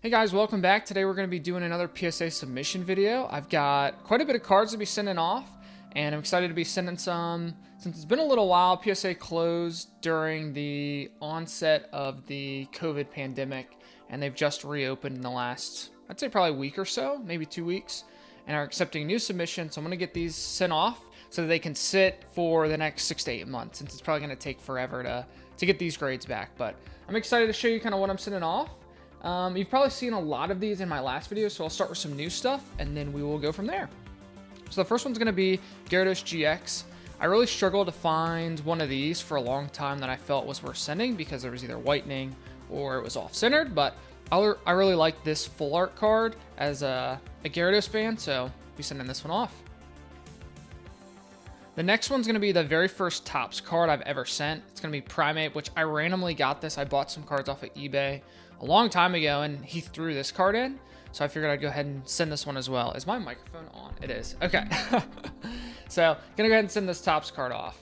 Hey guys, welcome back. Today we're going to be doing another PSA submission video. I've got quite a bit of cards to be sending off, and I'm excited to be sending some. Since it's been a little while, PSA closed during the onset of the COVID pandemic, and they've just reopened in the last, I'd say probably a week or so, maybe 2 weeks, and are accepting new submissions. So I'm going to get these sent off so that they can sit for the next 6 to 8 months, since it's probably going to take forever to get these grades back. But I'm excited to show you kind of what I'm sending off. You've probably seen a lot of these in my last video, so I'll start with some new stuff, and then we will go from there. So the first one's going to be Gyarados GX. I really struggled to find one of these for a long time that I felt was worth sending because there was either whitening or it was off-centered, but I really like this full art card as a Gyarados fan, so I'll be sending this one off. The next one's going to be the very first Topps card I've ever sent. It's going to be Primate, which I randomly got this. I bought some cards off of eBay a long time ago, and he threw this card in, so I figured I'd go ahead and send this one as well. Is my microphone on? It is. Okay. So, gonna go ahead and send this Topps card off.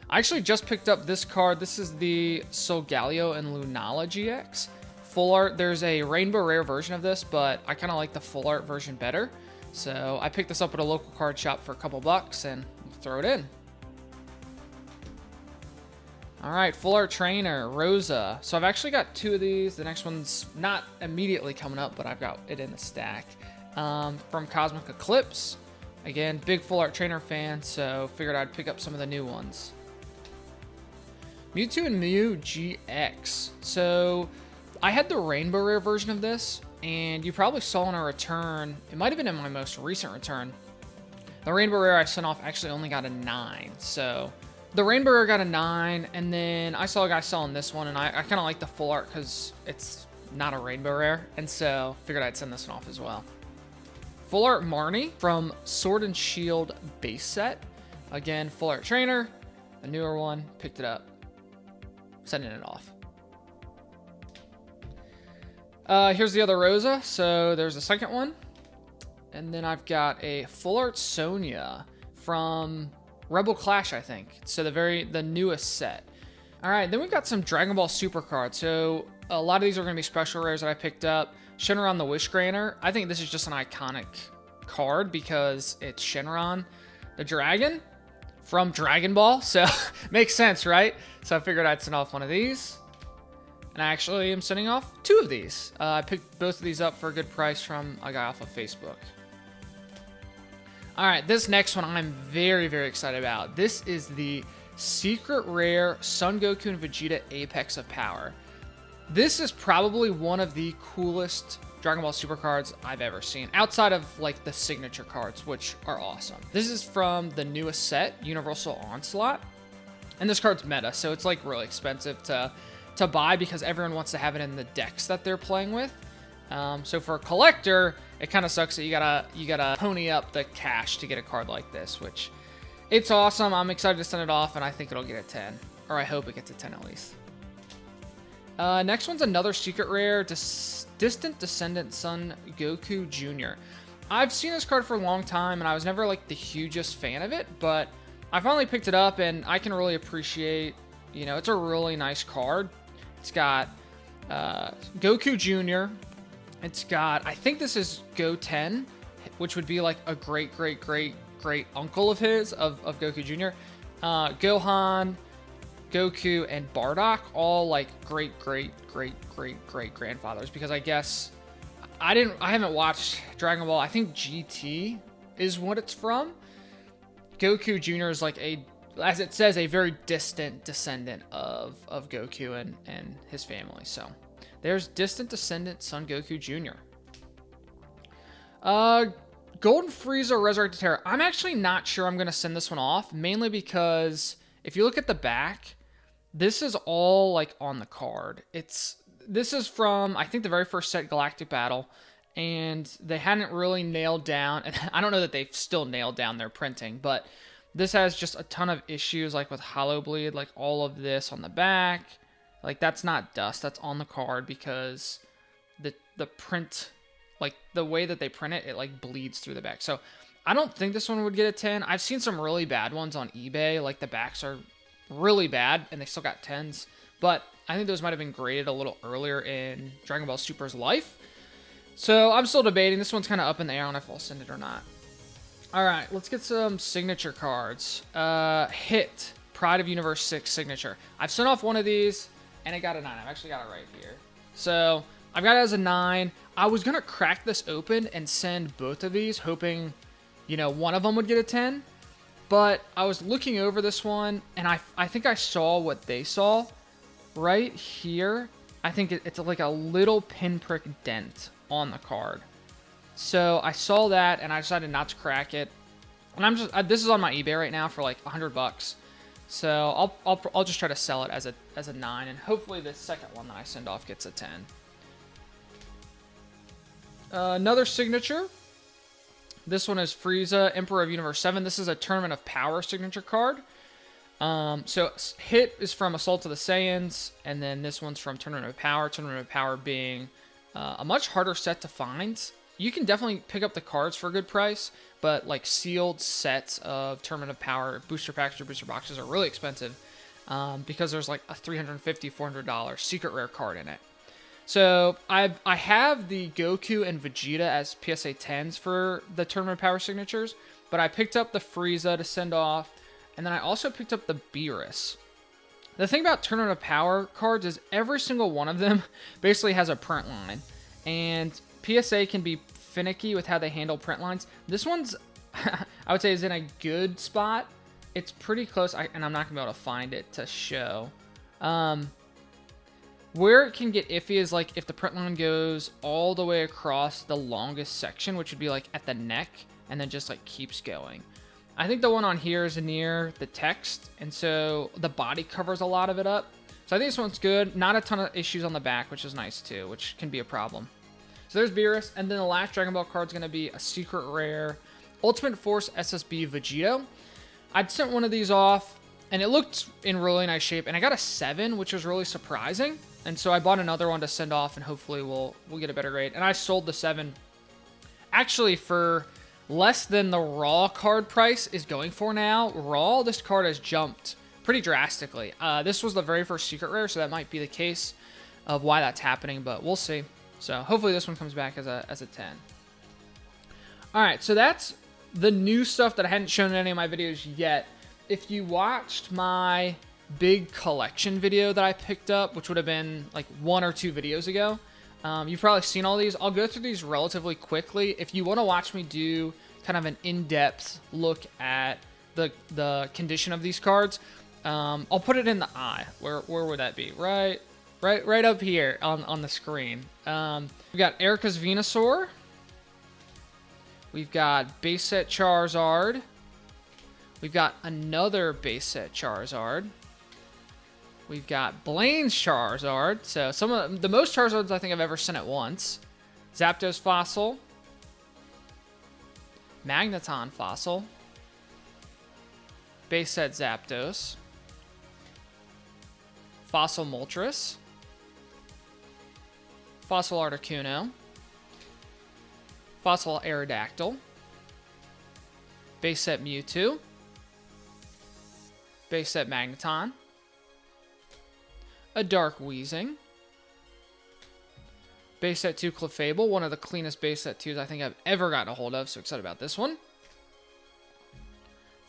I actually just picked up this card. This is the Solgaleo and Lunala GX. Full art. There's a rainbow rare version of this, but I kind of like the full art version better. So, I picked this up at a local card shop for a couple bucks, and throw it in. All right, Full Art Trainer, Rosa. So I've actually got 2 of these. The next one's not immediately coming up, but I've got it in the stack. From Cosmic Eclipse. Again, big Full Art Trainer fan, so figured I'd pick up some of the new ones. Mewtwo and Mew GX. So I had the Rainbow Rare version of this, and you probably saw in a return, it might have been in my most recent return, the Rainbow Rare I sent off actually only got a 9, so the Rainbow Rare got a 9, and then I saw a guy selling this one, and I kind of like the full art because it's not a Rainbow Rare, and so figured I'd send this one off as well. Full Art Marnie from Sword and Shield base set. Again, Full Art Trainer, a newer one, picked it up, sending it off. Here's the other Rosa, so there's a second one. And then I've got a Full Art Sonya from Rebel Clash, I think. So the newest set. All right, then we've got some Dragon Ball Super cards. So a lot of these are going to be special rares that I picked up. Shenron the Wish Granter. I think this is just an iconic card because it's Shenron the Dragon from Dragon Ball. So makes sense, right? So I figured I'd send off one of these. And I actually am sending off 2 of these. I picked both of these up for a good price from a guy off of Facebook. All right, this next one I'm very, very excited about. This is the Secret Rare Son Goku and Vegeta Apex of Power. This is probably one of the coolest Dragon Ball Super cards I've ever seen, outside of like the signature cards, which are awesome. This is from the newest set, Universal Onslaught, and this card's meta, so it's like really expensive to buy because everyone wants to have it in the decks that they're playing with. So for a collector, it kind of sucks that you gotta pony up the cash to get a card like this, which it's awesome. I'm excited to send it off, and I think it'll get a 10, or I hope it gets a 10 at least. Next one's another secret rare, Distant Descendant Son Goku Jr. I've seen this card for a long time, and I was never like the hugest fan of it, but I finally picked it up, and I can really appreciate, it's a really nice card. It's got Goku Jr., it's got, I think this is Go-10, which would be like a great uncle of his, of Goku Jr. Gohan, Goku, and Bardock, all like great grandfathers, because I guess I haven't watched Dragon Ball. I think GT is what it's from. Goku Jr. is like as it says, a very distant descendant of Goku and his family. So there's Distant Descendant Son Goku Jr. Golden Frieza Resurrected Terra. I'm actually not sure I'm going to send this one off, mainly because if you look at the back, this is all like on the card. This is from, I think, the very first set, Galactic Battle, and they hadn't really nailed down, and I don't know that they've still nailed down their printing, but this has just a ton of issues, like with Hollow Bleed, like all of this on the back. Like, that's not dust, that's on the card because the print, like the way that they print it, it like bleeds through the back. So I don't think this one would get a 10. I've seen some really bad ones on eBay, like the backs are really bad and they still got 10s, but I think those might have been graded a little earlier in Dragon Ball Super's life. So I'm still debating. This one's kind of up in the air on if I'll send it or not. All right, let's get some signature cards. Hit Pride of Universe 6 signature. I've sent off one of these, and it got a 9. I've actually got it right here. So I've got it as a 9. I was going to crack this open and send both of these, hoping, you know, one of them would get a 10. But I was looking over this one, and I think I saw what they saw right here. I think it's like a little pinprick dent on the card. So I saw that, and I decided not to crack it. And this is on my eBay right now for like $100. So I'll just try to sell it as a 9, and hopefully the second one that I send off gets a 10. Another signature. This one is Frieza, Emperor of Universe 7. This is a Tournament of Power signature card. So Hit is from Assault of the Saiyans, and then this one's from Tournament of Power. Tournament of Power being a much harder set to find. You can definitely pick up the cards for a good price, but like sealed sets of Tournament of Power booster packs or booster boxes are really expensive because there's like a $350, $400 secret rare card in it. So I have the Goku and Vegeta as PSA 10s for the Tournament of Power signatures, but I picked up the Frieza to send off, and then I also picked up the Beerus. The thing about Tournament of Power cards is every single one of them basically has a print line, and PSA can be finicky with how they handle print lines. This one's, I would say, is in a good spot. It's pretty close, and I'm not going to be able to find it to show. Where it can get iffy is like if the print line goes all the way across the longest section, which would be like at the neck, and then just like keeps going. I think the one on here is near the text, and so the body covers a lot of it up. So I think this one's good. Not a ton of issues on the back, which is nice too, which can be a problem. So there's Beerus, and then the last Dragon Ball card is going to be a secret rare Ultimate Force SSB Vegito. I'd sent one of these off, and it looked in really nice shape, and I got a 7, which was really surprising. And so I bought another one to send off, and hopefully we'll get a better grade. And I sold the 7 actually for less than the raw card price is going for now. Raw, this card has jumped pretty drastically. This was the very first secret rare, so that might be the case of why that's happening, but we'll see. So hopefully this one comes back as a 10. All right, so that's the new stuff that I hadn't shown in any of my videos yet. If you watched my big collection video that I picked up, which would have been like 1 or 2 videos ago, you've probably seen all these. I'll go through these relatively quickly. If you want to watch me do kind of an in-depth look at the condition of these cards, I'll put it in the eye. Where would that be? Right up here on the screen. We've got Erica's Venusaur. We've got base set Charizard. We've got another base set Charizard. We've got Blaine's Charizard. So some of the most Charizards I think I've ever sent at once. Zapdos Fossil. Magneton Fossil. Base set Zapdos. Fossil Moltres. Fossil Articuno. Fossil Aerodactyl. Base set Mewtwo. Base set Magneton. A Dark Weezing. Base set 2 Clefable, one of the cleanest base set 2s I think I've ever gotten a hold of, so excited about this one.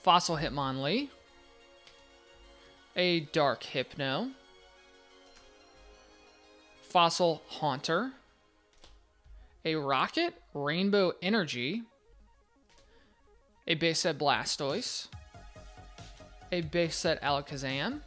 Fossil Hitmonlee. A Dark Hypno. Fossil Haunter. A Rocket Rainbow Energy. A base set Blastoise. A base set Alakazam.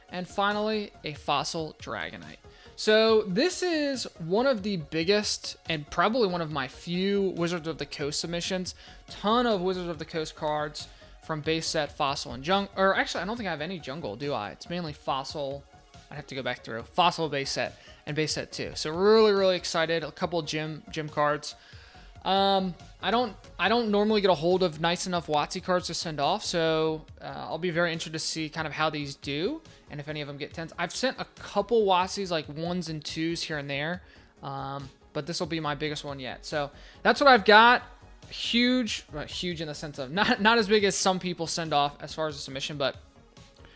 And finally, a Fossil Dragonite. So this is one of the biggest and probably one of my few Wizards of the Coast submissions. Ton of Wizards of the Coast cards from base set Fossil and Jungle. Or actually, I don't think I have any Jungle, do I? It's mainly Fossil. I'd have to go back through. Fossil base set and base set 2. So really excited. A couple of gym cards. I don't normally get a hold of nice enough WotC cards to send off, so I'll be very interested to see kind of how these do and if any of them get 10s. I've sent a couple WotCs, like 1s and 2s here and there, but this will be my biggest one yet. So that's what I've got. Huge in the sense of not as big as some people send off as far as a submission, but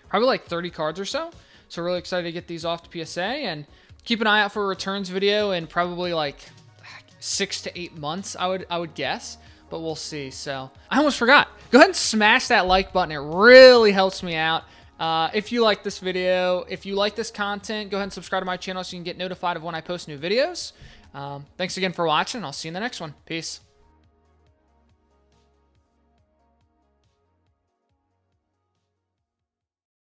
probably like 30 cards or so. So really excited to get these off to PSA, and keep an eye out for a returns video in probably like 6 to 8 months, I would guess, but we'll see. So I almost forgot. Go ahead and smash that like button. It really helps me out. If you like this video, if you like this content, go ahead and subscribe to my channel so you can get notified of when I post new videos. Thanks again for watching. I'll see you in the next one. Peace.